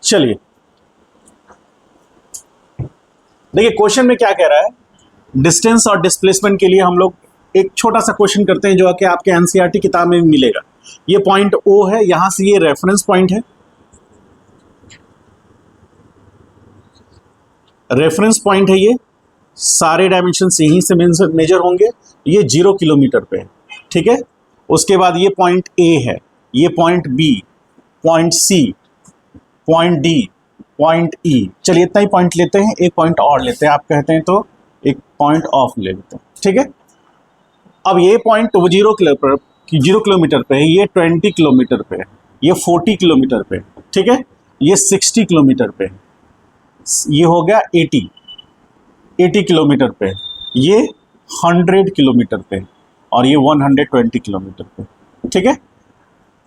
चलिए देखिए क्वेश्चन में क्या कह रहा है। डिस्टेंस और डिस्प्लेसमेंट के लिए हम लोग एक छोटा सा क्वेश्चन करते हैं जो कि आपके एनसीईआरटी किताब में मिलेगा। ये पॉइंट ओ है, यहां से ये रेफरेंस पॉइंट है, रेफरेंस पॉइंट है, ये सारे डायमेंशन यहीं से मेजर होंगे। ये 0 किलोमीटर पे है, ठीक है। उसके बाद ये पॉइंट ए है, ये point B, point C, point D, point E. चलिए इतना ही पॉइंट लेते हैं, एक पॉइंट और लेते हैं, आप कहते हैं तो एक पॉइंट ऑफ ले लेते हैं, ठीक है। अब ये पॉइंट 0 किलोमीटर पे है, ये 20 किलोमीटर पे है, ये 40 किलोमीटर पे, ठीक है, ये 60 किलोमीटर पे, ये हो गया 80 किलोमीटर पे, ये 100 किलोमीटर पे और ये 120 किलोमीटर पे, ठीक है।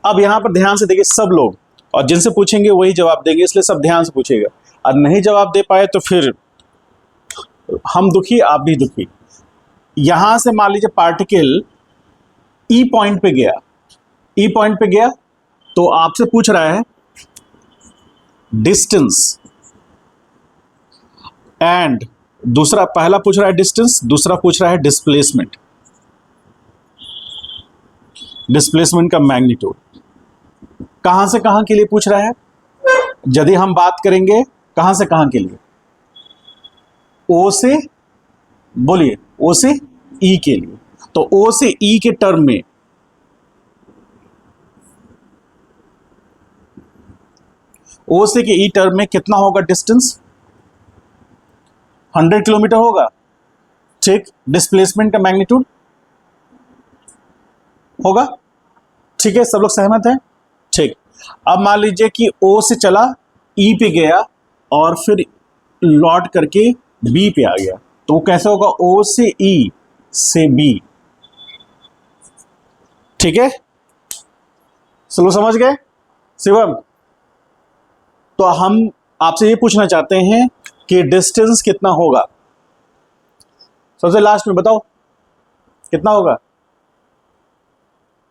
अब यहां पर ध्यान से देखिए सब लोग, और जिनसे पूछेंगे वही जवाब देंगे, इसलिए सब ध्यान से पूछेगा। और नहीं जवाब दे पाए तो फिर हम दुखी, आप भी दुखी। यहां से मान लीजिए पार्टिकल ई पॉइंट पे गया, ई पॉइंट पे गया तो आपसे पूछ रहा है डिस्टेंस एंड दूसरा, पहला पूछ रहा है डिस्टेंस, दूसरा पूछ रहा है डिस्प्लेसमेंट, डिस्प्लेसमेंट का मैग्नीट्यूड। कहां से कहां के लिए पूछ रहा है? यदि हम बात करेंगे कहां से कहां के लिए, ओ से, बोलिए, ओ से ई के लिए, तो ओ से ई के टर्म में ओ से के ई टर्म में कितना होगा डिस्टेंस? 100 किलोमीटर होगा, ठीक। डिस्प्लेसमेंट का मैग्नीट्यूड होगा, ठीक है, सब लोग सहमत हैं, ठीक। अब मान लीजिए कि ओ से चला, ई पे गया और फिर लौट करके बी पे आ गया, तो वो कैसे होगा? ओ से ई से बी, ठीक है, सब लोग समझ गए? शिवम, तो हम आपसे ये पूछना चाहते हैं कि डिस्टेंस कितना होगा? सबसे लास्ट में बताओ कितना होगा?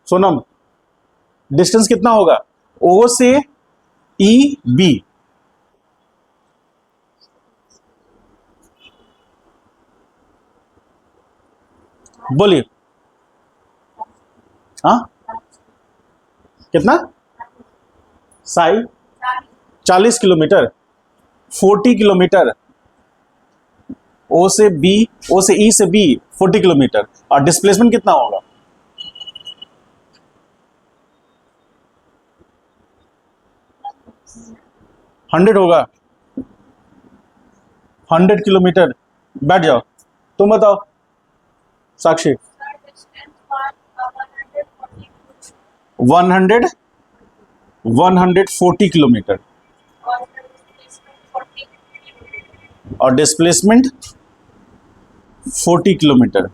सोनम, डिस्टेंस कितना होगा ओ से ई बी? बोलिए। हाँ, कितना? साई 40 किलोमीटर, 40 किलोमीटर ओ से बी, ओ से ई से बी 40 किलोमीटर। और डिस्प्लेसमेंट कितना होगा? हंड्रेड होगा, 100 किलोमीटर। बैठ जाओ, तुम बताओ साक्षी। 100, 140 किलोमीटर और डिस्प्लेसमेंट 40 किलोमीटर,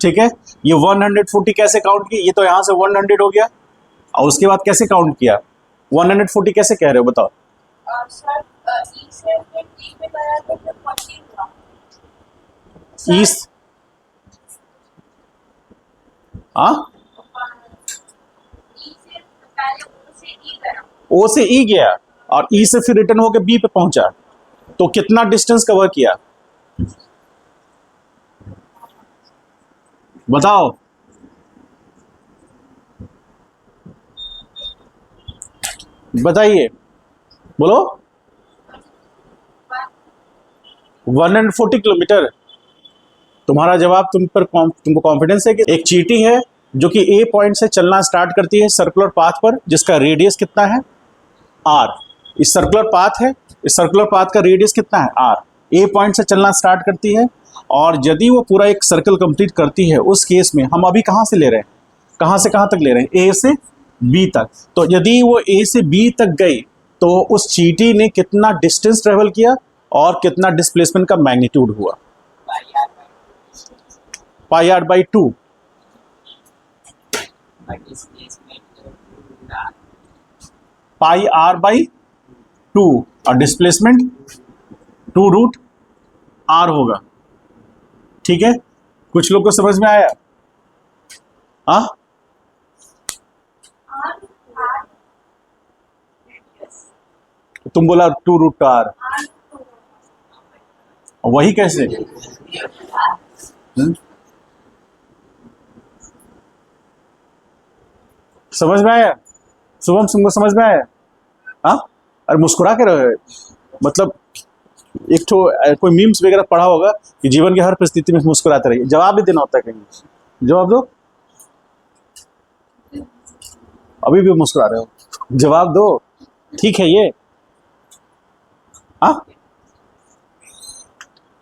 ठीक है। ये 140 कैसे काउंट की? ये तो यहां से 100 हो गया, और उसके बाद कैसे काउंट किया? 140 कैसे कह रहे हो बताओ? ईस्ट, हाँ, ओ से ई गया और ई से फिर रिटर्न होकर बी पे पहुंचा, तो कितना डिस्टेंस कवर किया बताओ? बताइए, बोलो। 140 किलोमीटर। तुम्हारा जवाब तुमको कॉन्फिडेंस है कि एक चींटी है जो कि ए पॉइंट से चलना स्टार्ट करती है सर्कुलर पाथ पर, जिसका रेडियस कितना है? आर। इस सर्कुलर पाथ है, इस सर्कुलर पाथ का रेडियस कितना है? आर। ए पॉइंट से चलना स्टार्ट करती है और यदि वो पूरा एक सर्कल कंप्लीट करती है, उस केस में हम अभी कहां से ले रहे हैं, कहां से कहां तक ले रहे हैं? ए से बी तक। तो यदि वो ए से बी तक गई तो उस चींटी ने कितना डिस्टेंस ट्रेवल किया और कितना डिस्प्लेसमेंट का मैग्नीट्यूड हुआ? Pi R by 2। Pi R by 2 और डिस्प्लेसमेंट 2 रूट आर होगा, ठीक है। कुछ लोग को समझ में आया? हाँ, तुम बोला 2√r, वही कैसे? समझ में आया? शुभम सिंह को समझ में आया? हाँ, अरे मुस्कुरा के रहे, मतलब एक तो कोई मीम्स वगैरह पढ़ा होगा कि जीवन की हर परिस्थिति में मुस्कुराते रहिए। जवाब भी देना होता है कहीं, जवाब दो। अभी भी मुस्कुरा रहे हो, जवाब दो। ठीक है ये? हाँ,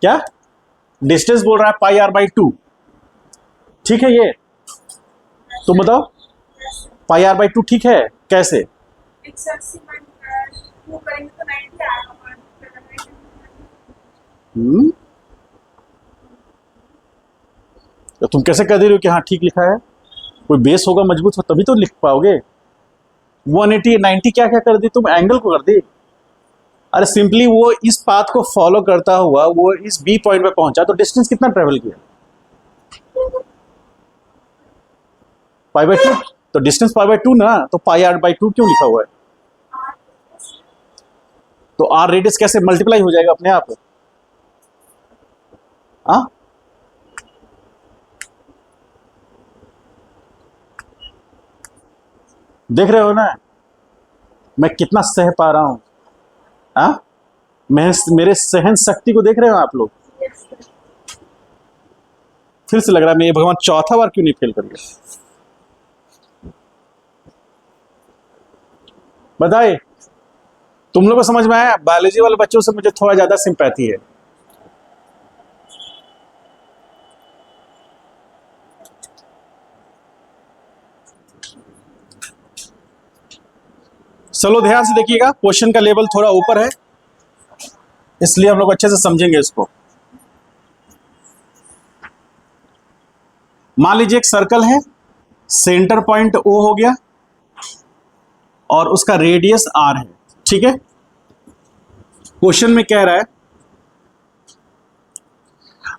क्या डिस्टेंस बोल रहा है? πr/2, ठीक है ये? तुम बताओ, πr/2 ठीक है कैसे? तो तुम कैसे कह दे रहे हो कि हाँ ठीक लिखा है? कोई बेस होगा मजबूत, हो तभी तो लिख पाओगे। 180 90 क्या क्या कर दी तुम? एंगल को कर दी। अरे सिंपली वो इस पाथ को फॉलो करता हुआ वो इस बी पॉइंट पे पहुंचा, तो डिस्टेंस कितना ट्रेवल किया? π/2, तो डिस्टेंस π/2 ना, तो πr/2 क्यों लिखा हुआ है? तो r रेडियस कैसे मल्टीप्लाई हो जाएगा अपने आप? हाँ, देख रहे हो ना मैं कितना सह पा रहा हूं? हाँ, मैं मेरे सहन शक्ति को देख रहे हो आप लोग? फिर से लग रहा है मैं ये भगवान चौथा बार क्यों नहीं फेल कर गया? बताइए, तुम लोग को समझ में आया? बायोलॉजी वाले बच्चों से मुझे थोड़ा ज्यादा सिंपैथी है। चलो ध्यान से देखिएगा, क्वेश्चन का लेवल थोड़ा ऊपर है, इसलिए हम लोग अच्छे से समझेंगे इसको। मान लीजिए एक सर्कल है, सेंटर पॉइंट O हो गया और उसका रेडियस R है, ठीक है? क्वेश्चन में कह रहा है,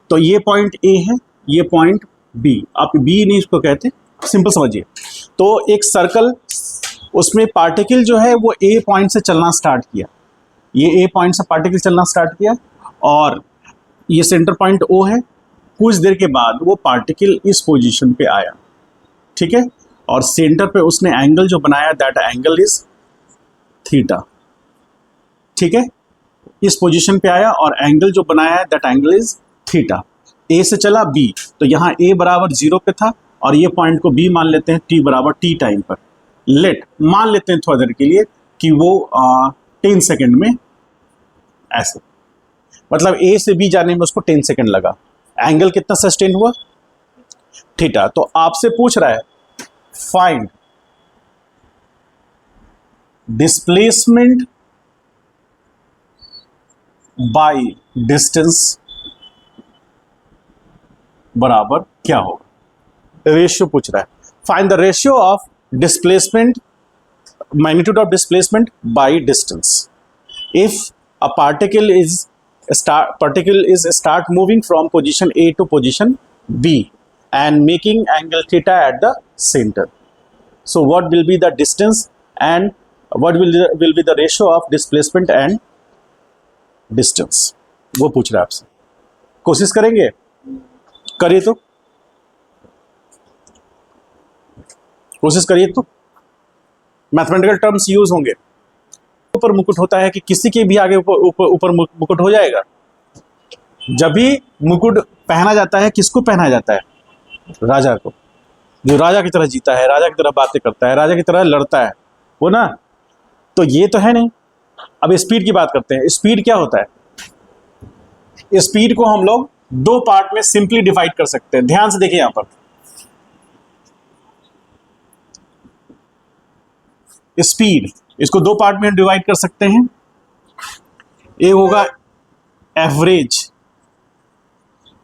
तो ये पॉइंट A है, ये पॉइंट B, आप B नहीं इसको कहते, सिंपल समझिए। तो एक सर्कल, उसमें पार्टिकल जो है वो A पॉइंट से चलना स्टार्ट किया, ये A पॉइंट से पार्टिकल चलना स्टार्ट किया और ये सेंटर पॉइंट O है। कुछ देर के बाद वो पार्टिकल इस पोजीशन पे आया, ठीक है? और सेंटर पे उसने एंगल जो बनाया, दैट एंगल इज थीटा, ठीक है? इस पोजीशन पे आया और एंगल जो बनाया, दैट एंगल इज थीटा। ए से चला बी, तो यहाँ ए बराबर 0 पे था और ये पॉइंट को बी मान लेते हैं टी बराबर टी टाइम पर। लेट मान लेते हैं थोड़ी देर के लिए कि वो 10 सेकेंड में ऐसे, मतलब ए से बी जाने में उसको 10 सेकेंड लगा। एंगल कितना सस्टेन हुआ? थीटा। तो आपसे पूछ रहा है फाइंड डिस्प्लेसमेंट बाय डिस्टेंस बराबर क्या होगा? रेशियो पूछ रहा है। Find the ratio of displacement, magnitude of displacement by distance if a particle is start moving from position A to position B and making angle theta at the center. So what will be the distance and what will be the ratio of displacement and distance? वो पूछ रहा है आपसे। कोशिश करेंगे? करिए तो, कोशिश करिए तो। मैथमेटिकल टर्म्स यूज होंगे। ऊपर मुकुट होता है कि किसी के भी आगे ऊपर मुकुट हो जाएगा। जब भी मुकुट पहना जाता है, किसको पहना जाता है? राजा को, जो राजा की तरह जीता है, राजा की तरह बातें करता है, राजा की तरह लड़ता है, वो ना। तो ये तो है नहीं। अब स्पीड की बात करते हैं। स्पीड क्या होता है? स्पीड को हम लोग दो पार्ट में सिंपली डिवाइड कर सकते हैं। ध्यान से देखिए यहां पर, स्पीड इसको दो पार्ट में डिवाइड कर सकते हैं। एक होगा एवरेज,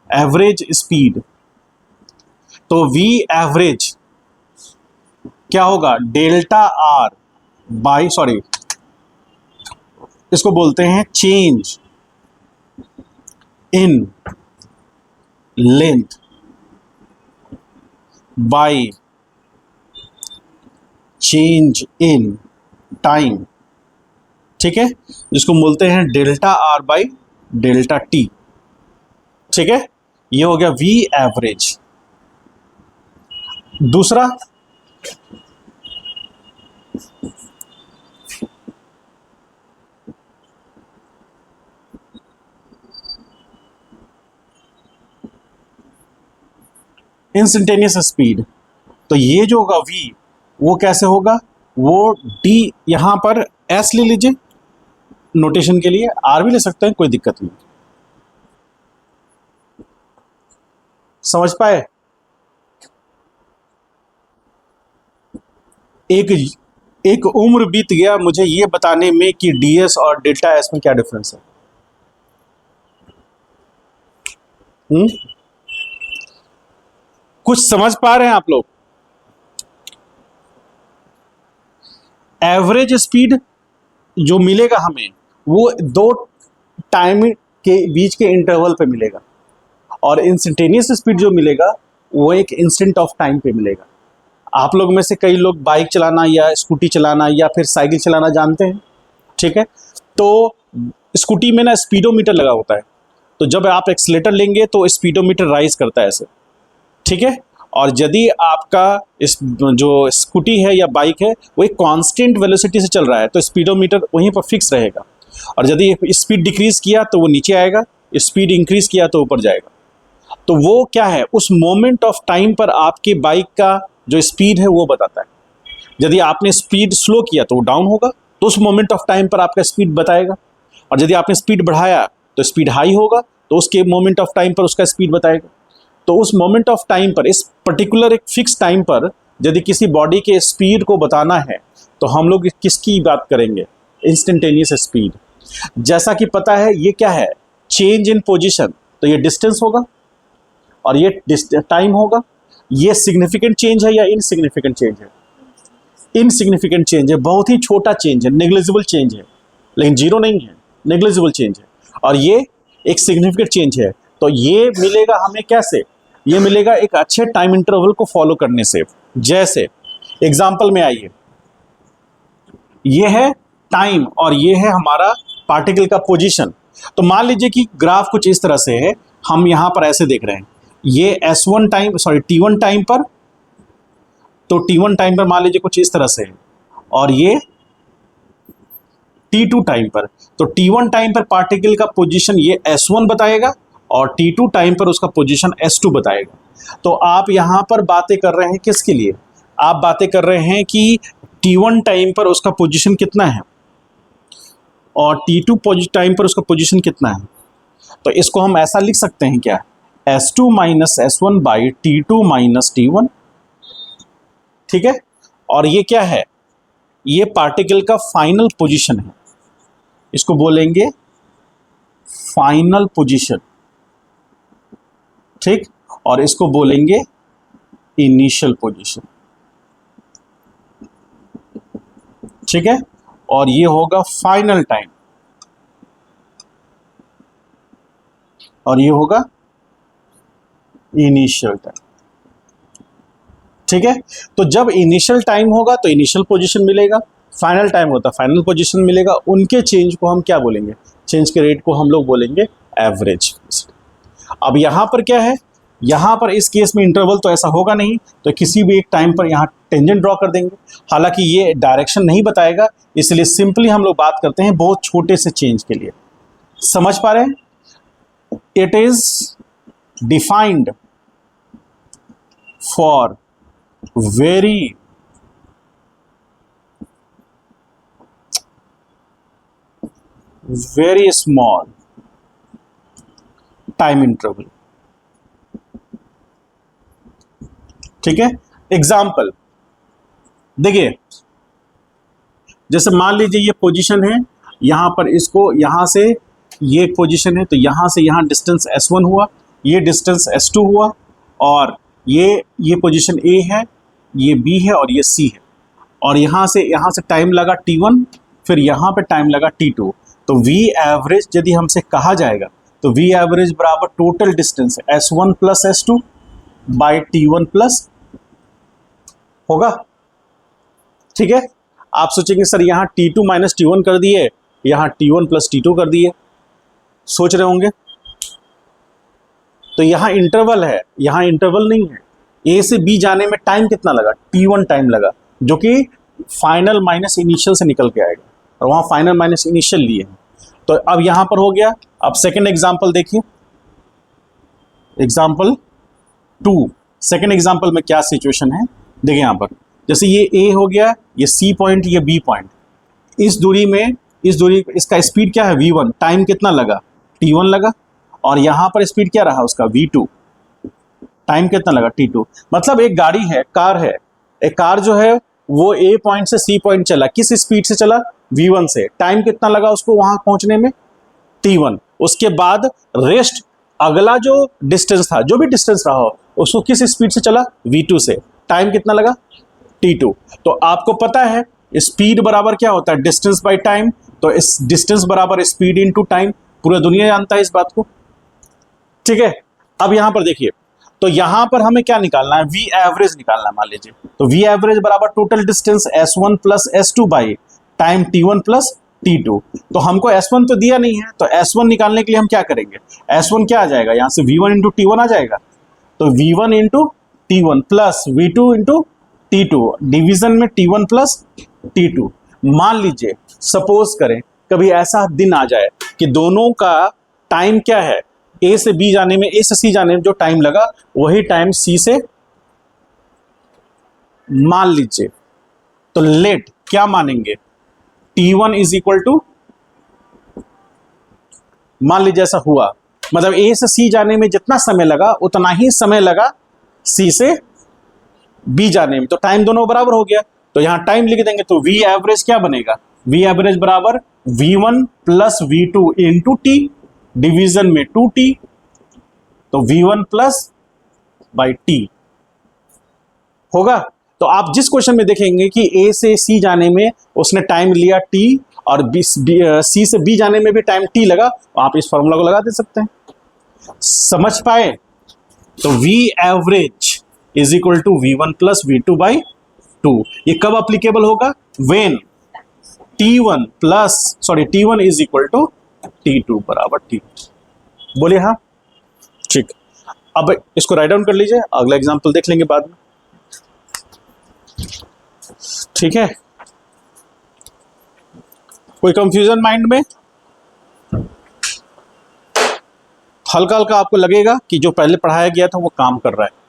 एवरेज स्पीड। तो V एवरेज क्या होगा? डेल्टा आर बाई, सॉरी इसको बोलते हैं change in length by change in time, ठीक है, जिसको बोलते हैं delta R by delta T. ठीक है, ये हो गया वी एवरेज। दूसरा, इंस्टेंटेनियस स्पीड। तो ये जो होगा v, वो कैसे होगा, वो d, यहां पर s ले लीजिए नोटेशन के लिए, r भी ले सकते हैं, कोई दिक्कत नहीं। समझ पाए? एक उम्र बीत गया मुझे ये बताने में कि ds और डेल्टा s में क्या डिफरेंस है। कुछ समझ पा रहे हैं आप लोग? एवरेज स्पीड जो मिलेगा हमें, वो दो टाइम के बीच के इंटरवल पे मिलेगा, और इंस्टेंटेनियस स्पीड जो मिलेगा वो एक इंस्टेंट ऑफ टाइम पे मिलेगा। आप लोग में से कई लोग बाइक चलाना या स्कूटी चलाना या फिर साइकिल चलाना जानते हैं। ठीक है, तो स्कूटी में ना स्पीडोमीटर लगा होता है, तो जब आप एक्सीलेटर लेंगे तो स्पीडोमीटर राइज करता है ऐसे। ठीक है, और यदि आपका इस जो स्कूटी है या बाइक है वो एक कांस्टेंट वेलोसिटी से चल रहा है तो स्पीडोमीटर वहीं पर फिक्स रहेगा, और यदि स्पीड डिक्रीज किया तो वो नीचे आएगा, स्पीड इंक्रीज किया तो ऊपर जाएगा। तो वो क्या है, उस मोमेंट ऑफ टाइम पर आपकी बाइक का जो स्पीड है वो बताता है। यदि आपने स्पीड स्लो किया तो वो डाउन होगा, तो उस मोमेंट ऑफ टाइम पर आपका स्पीड बताएगा, और यदि आपने स्पीड बढ़ाया तो स्पीड हाई होगा, तो उसके मोमेंट ऑफ टाइम पर उसका स्पीड बताएगा। तो उस मोमेंट ऑफ टाइम पर, इस पर्टिकुलर एक फिक्स टाइम पर यदि किसी बॉडी के स्पीड को बताना है तो हम लोग किसकी बात करेंगे, इंस्टेंटेनियस स्पीड। जैसा कि पता है ये क्या है, चेंज इन पोजीशन, तो ये डिस्टेंस होगा और ये टाइम होगा। ये सिग्निफिकेंट चेंज है या इनसिग्निफिकेंट चेंज है? इनसिग्निफिकेंट चेंज है, बहुत ही छोटा चेंज है, नेग्लिजिबल चेंज है, लेकिन जीरो नहीं है, नेग्लिजिबल चेंज है। और ये एक सिग्निफिकेंट चेंज है, तो ये मिलेगा हमें कैसे, ये मिलेगा एक अच्छे टाइम इंटरवल को फॉलो करने से। जैसे एग्जांपल में आइए, ये है टाइम और ये है हमारा पार्टिकल का पोजीशन। तो मान लीजिए कि ग्राफ कुछ इस तरह से है, हम यहां पर ऐसे देख रहे हैं, ये S1 time, sorry T1 time पर, तो T1 टाइम पर मान लीजिए कुछ इस तरह से है, और ये T2 टाइम पर। तो T1 टाइम पर पार्टिकल का पोजीशन ये S1 बताएगा और T2 टाइम पर उसका पोजीशन S2 बताएगा। तो आप यहां पर बातें कर रहे हैं किसके लिए, आप बातें कर रहे हैं कि T1 टाइम पर उसका पोजीशन कितना है और T2 टाइम पर उसका पोजीशन कितना है। तो इसको हम ऐसा लिख सकते हैं क्या, S2 minus S1 by T2 minus T1। ठीक है, और ये क्या है, ये पार्टिकल का फाइनल पोजीशन है, इसको बोलेंगे फाइनल पोजीशन। ठीक, और इसको बोलेंगे इनिशियल पोजीशन। ठीक है, और ये होगा फाइनल टाइम, और ये होगा इनिशियल टाइम। ठीक है, तो जब इनिशियल टाइम होगा तो इनिशियल पोजीशन मिलेगा, फाइनल टाइम होता है फाइनल पोजीशन मिलेगा। उनके चेंज को हम क्या बोलेंगे, चेंज के रेट को हम लोग बोलेंगे एवरेज। अब यहां पर क्या है, यहां पर इस केस में इंटरवल तो ऐसा होगा नहीं, तो किसी भी एक टाइम पर यहां टेंजेंट ड्रॉ कर देंगे। हालांकि ये डायरेक्शन नहीं बताएगा, इसलिए सिंपली हम लोग बात करते हैं बहुत छोटे से चेंज के लिए। समझ पा रहे हैं? It is defined for very small time interval। ठीक है, एग्जाम्पल देखिए, जैसे मान लीजिए ये पोजीशन है, यहां पर इसको यहां से ये पोजीशन है, तो यहां से यहां डिस्टेंस S1 हुआ, ये डिस्टेंस S2 हुआ, और ये पोजीशन A है, ये B है और ये C है, और यहाँ से टाइम लगा T1, फिर यहाँ पे टाइम लगा T2। तो V एवरेज यदि हमसे कहा जाएगा तो V एवरेज बराबर total distance S1 plus S2 by T1 plus होगा। ठीक है, आप सोचेंगे सर यहाँ T2 माइनस T1 कर दिए यहाँ T1 प्लस T2 कर दिए। सोच रहे होंगे तो यहाँ इंटरवल है, यहाँ इंटरवल नहीं है। ए से बी जाने में टाइम कितना लगा? T1 टाइम लगा, जो कि फाइनल माइनस इनिशियल से निकल के आएगा, और वहाँ फाइनल माइनस इनिशियल लिए हैं। तो अब यहाँ पर हो गया। अब सेकेंड एग्जाम्पल देखिए, एग्जाम्पल 2। सेकेंड एग्जाम्पल में क्या सिचुएशन है देखिए। यहाँ पर जैसे ये A हो गया, ये C पॉइंट, ये B पॉइंट। इस दूरी में, इस दूरी, इसका स्पीड क्या है? V1। टाइम कितना लगा? T1 लगा। और यहाँ पर स्पीड क्या रहा उसका? V2। टाइम कितना लगा? T2। मतलब एक गाड़ी है, कार है, एक कार जो है वो A पॉइंट से C पॉइंट चला, किस स्पीड से चला? V1 से। टाइम कितना लगा उसको वहां पहुंचने में? T1। उसके बाद रेस्ट, अगला जो डिस्टेंस था, जो भी डिस्टेंस रहा हो, उसको किस स्पीड से चला? V2 से। टाइम कितना लगा? T2। तो आपको पता है स्पीड बराबर क्या होता है? Distance by time. तो इस डिस्टेंस बराबर स्पीड इनटू टाइम। पूरा दुनिया जानता है इस बात को, ठीक है। अब यहां पर देखिए, तो यहां पर हमें क्या निकालना है? वी एवरेज निकालना है। मान लीजिए तो वी एवरेज बराबर total distance S1 plus S2 by time T1 plus T2। तो हमको S1 तो दिया नहीं है, तो S1 निकालने के लिए हम क्या करेंगे? S1 क्या आ जाएगा? यहां से V1 इंटू T1 आ जाएगा। तो V1 into T1 plus V2 into T2, division में T1 प्लस T2। मान लीजिए, सपोज करें कभी ऐसा दिन आ जाए कि दोनों का टाइम क्या है? A से B जाने में, A से C जाने में जो टाइम लगा वही टाइम C से, मान लीजिए, तो लेट क्या मानेंगे? T1 इज इक्वल टू, मान लीजिए ऐसा हुआ, मतलब A से C जाने में जितना समय लगा उतना ही समय लगा C से B जाने में, तो टाइम दोनों बराबर हो गया। तो यहां टाइम लिख देंगे, तो V एवरेज क्या बनेगा? V एवरेज बराबर V1 plus V2 into T, division में 2T, तो V1 प्लस बाई T होगा। तो आप जिस क्वेश्चन में देखेंगे कि A से C जाने में उसने टाइम लिया T, और C से B जाने में भी टाइम T लगा, तो आप इस फॉर्मूला को लगा दे सकते हैं। समझ पाए? तो V average is equal to V1 plus V2 by 2। ये कब अप्लीकेबल होगा? When T1 is equal to T2 बराबर T। बोलिए हाँ, ठीक। अब इसको राइट डाउन कर लीजिए, अगला एग्जांपल देख लेंगे बाद में, ठीक है। कोई कंफ्यूजन माइंड में? हल्का हल्का आपको लगेगा कि जो पहले पढ़ाया गया था वो काम कर रहा है।